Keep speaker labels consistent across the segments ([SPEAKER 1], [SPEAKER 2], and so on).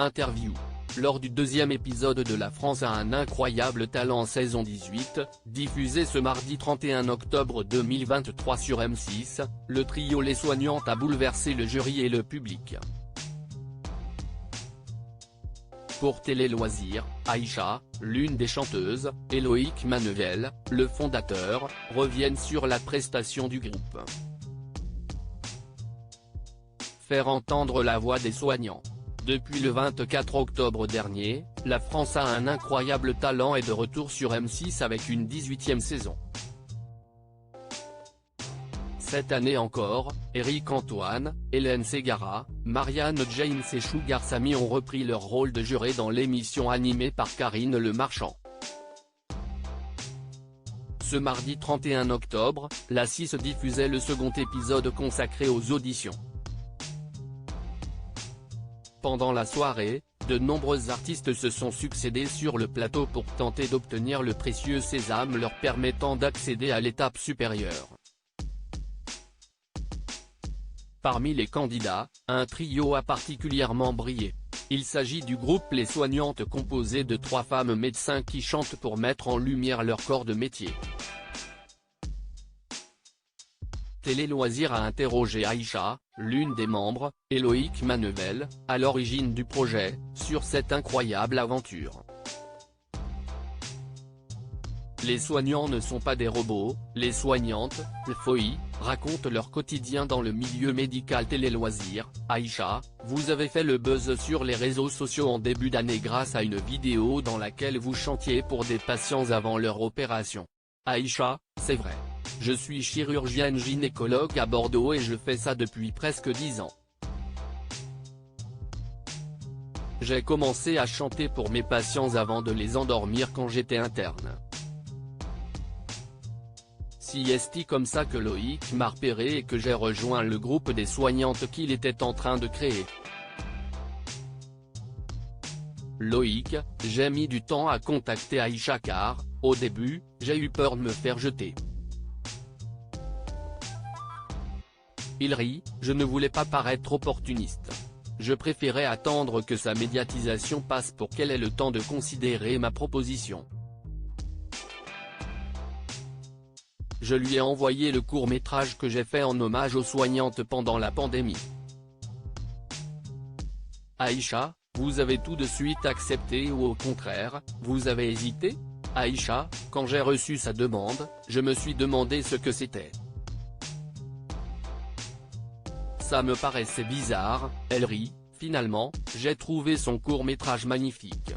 [SPEAKER 1] Interview. Lors du deuxième épisode de La France a un incroyable talent saison 18, diffusé ce mardi 31 octobre 2023 sur M6, le trio Les Soignantes a bouleversé le jury et le public. Pour Télé Loisirs, Aïcha, l'une des chanteuses, et Loïc Maneuvel, le fondateur, reviennent sur la prestation du groupe. Faire entendre la voix des soignants. Depuis le 24 octobre dernier, La France a un incroyable talent est de retour sur M6 avec une 18e saison. Cette année encore, Éric Antoine, Hélène Ségara, Marianne James et Sugar Sammy ont repris leur rôle de juré dans l'émission animée par Karine Le Marchand. Ce mardi 31 octobre, la 6 diffusait le second épisode consacré aux auditions. Pendant la soirée, de nombreux artistes se sont succédés sur le plateau pour tenter d'obtenir le précieux sésame leur permettant d'accéder à l'étape supérieure. Parmi les candidats, un trio a particulièrement brillé. Il s'agit du groupe Les Soignantes composé de 3 femmes médecins qui chantent pour mettre en lumière leur corps de métier. Télé Loisirs a interrogé Aïcha, l'une des membres, et Loïc Maneuvel, à l'origine du projet, sur cette incroyable aventure. Les soignants ne sont pas des robots, les soignantes, le FOI, racontent leur quotidien dans le milieu médical. Télé Loisirs, Aïcha, vous avez fait le buzz sur les réseaux sociaux en début d'année grâce à une vidéo dans laquelle vous chantiez pour des patients avant leur opération. Aïcha, c'est vrai. Je suis chirurgienne gynécologue à Bordeaux et je fais ça depuis presque 10 ans. J'ai commencé à chanter pour mes patients avant de les endormir quand j'étais interne. Si est comme ça que Loïc m'a repéré et que j'ai rejoint le groupe des soignantes qu'il était en train de créer. Loïc, j'ai mis du temps à contacter Aïcha car, au début, j'ai eu peur de me faire jeter. Il rit, je ne voulais pas paraître opportuniste. Je préférais attendre que sa médiatisation passe pour qu'elle ait le temps de considérer ma proposition. Je lui ai envoyé le court-métrage que j'ai fait en hommage aux soignantes pendant la pandémie. Aïcha, vous avez tout de suite accepté ou au contraire, vous avez hésité? Aïcha, quand j'ai reçu sa demande, je me suis demandé ce que c'était. Ça me paraissait bizarre, elle rit, finalement, j'ai trouvé son court-métrage magnifique.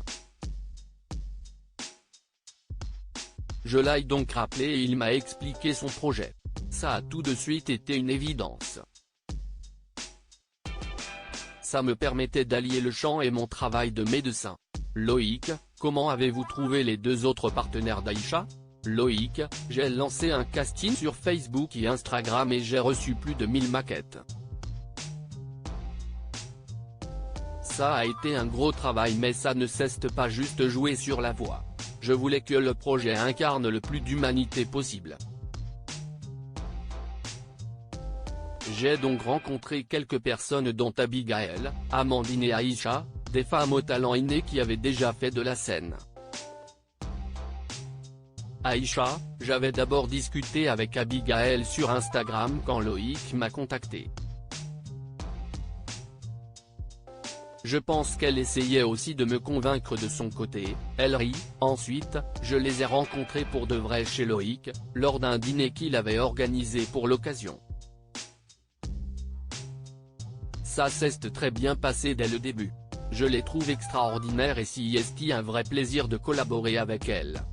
[SPEAKER 1] Je l'ai donc rappelé et il m'a expliqué son projet. Ça a tout de suite été une évidence. Ça me permettait d'allier le chant et mon travail de médecin. Loïc, comment avez-vous trouvé les 2 autres partenaires d'Aïcha? Loïc, j'ai lancé un casting sur Facebook et Instagram et j'ai reçu plus de 1000 maquettes. Ça a été un gros travail mais ça ne cesse pas juste jouer sur la voix. Je voulais que le projet incarne le plus d'humanité possible. J'ai donc rencontré quelques personnes dont Abigaël, Amandine et Aïcha, des femmes au talent inné qui avaient déjà fait de la scène. Aïcha, j'avais d'abord discuté avec Abigaël sur Instagram quand Loïc m'a contacté. Je pense qu'elle essayait aussi de me convaincre de son côté, elle rit. Ensuite, je les ai rencontrés pour de vrai chez Loïc, lors d'un dîner qu'il avait organisé pour l'occasion. Ça s'est très bien passé dès le début. Je les trouve extraordinaires et c'est un vrai plaisir de collaborer avec elles.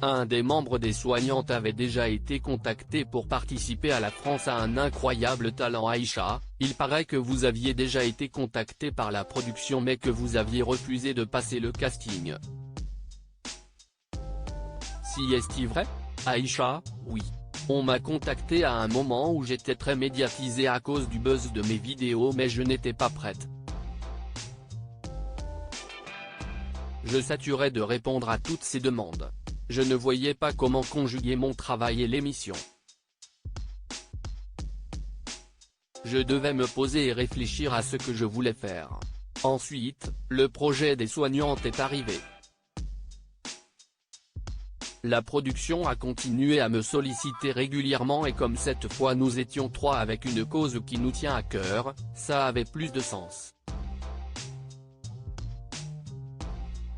[SPEAKER 1] Un des membres des soignantes avait déjà été contacté pour participer à La France a un incroyable talent. Aïcha, il paraît que vous aviez déjà été contacté par la production mais que vous aviez refusé de passer le casting. Si est-ce vrai? Aïcha, oui. On m'a contacté à un moment où j'étais très médiatisée à cause du buzz de mes vidéos mais je n'étais pas prête. Je saturais de répondre à toutes ces demandes. Je ne voyais pas comment conjuguer mon travail et l'émission. Je devais me poser et réfléchir à ce que je voulais faire. Ensuite, le projet des soignantes est arrivé. La production a continué à me solliciter régulièrement et comme cette fois nous étions 3 avec une cause qui nous tient à cœur, ça avait plus de sens.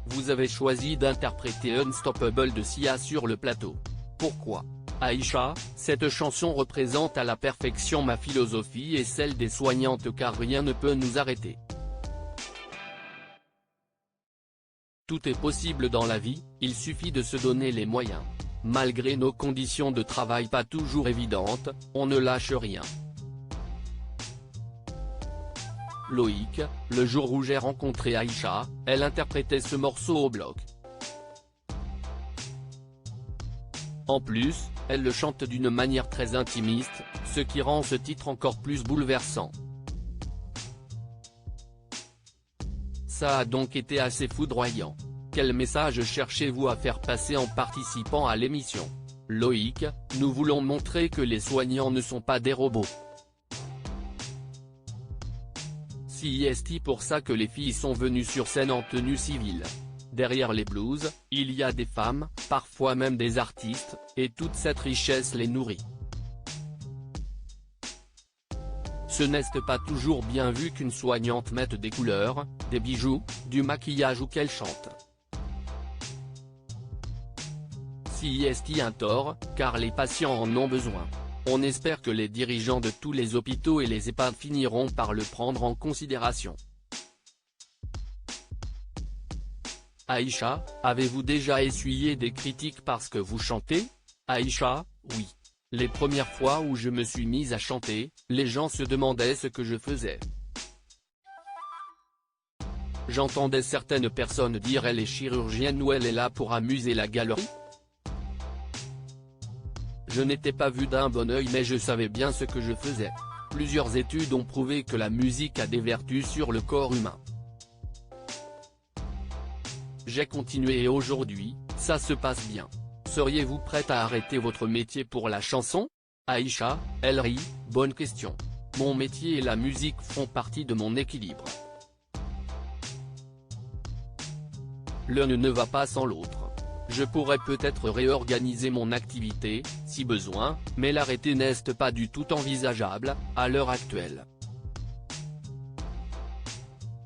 [SPEAKER 1] Vous avez choisi d'interpréter Unstoppable de Sia sur le plateau. Pourquoi ? Aïcha, cette chanson représente à la perfection ma philosophie et celle des soignantes car rien ne peut nous arrêter. Tout est possible dans la vie, il suffit de se donner les moyens. Malgré nos conditions de travail pas toujours évidentes, on ne lâche rien. Loïc, le jour où j'ai rencontré Aïcha, elle interprétait ce morceau au bloc. En plus, elle le chante d'une manière très intimiste, ce qui rend ce titre encore plus bouleversant. Ça a donc été assez foudroyant. Quel message cherchez-vous à faire passer en participant à l'émission ? Loïc, nous voulons montrer que les soignants ne sont pas des robots. C'est pour ça que les filles sont venues sur scène en tenue civile. Derrière les blues, il y a des femmes, parfois même des artistes, et toute cette richesse les nourrit. Ce n'est pas toujours bien vu qu'une soignante mette des couleurs, des bijoux, du maquillage ou qu'elle chante. C'est un tort, car les patients en ont besoin. On espère que les dirigeants de tous les hôpitaux et les EHPAD finiront par le prendre en considération. Aïcha, avez-vous déjà essuyé des critiques parce que vous chantez ? Aïcha, oui. Les premières fois où je me suis mise à chanter, les gens se demandaient ce que je faisais. J'entendais certaines personnes dire elle est chirurgienne ou elle est là pour amuser la galerie. Je n'étais pas vu d'un bon œil mais je savais bien ce que je faisais. Plusieurs études ont prouvé que la musique a des vertus sur le corps humain. J'ai continué et aujourd'hui, ça se passe bien. Seriez-vous prête à arrêter votre métier pour la chanson ? Aïcha, elle rit, bonne question. Mon métier et la musique font partie de mon équilibre. L'un ne va pas sans l'autre. Je pourrais peut-être réorganiser mon activité, si besoin, mais l'arrêter n'est pas du tout envisageable, à l'heure actuelle.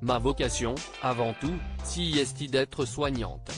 [SPEAKER 1] Ma vocation, avant tout, c'est d'être soignante.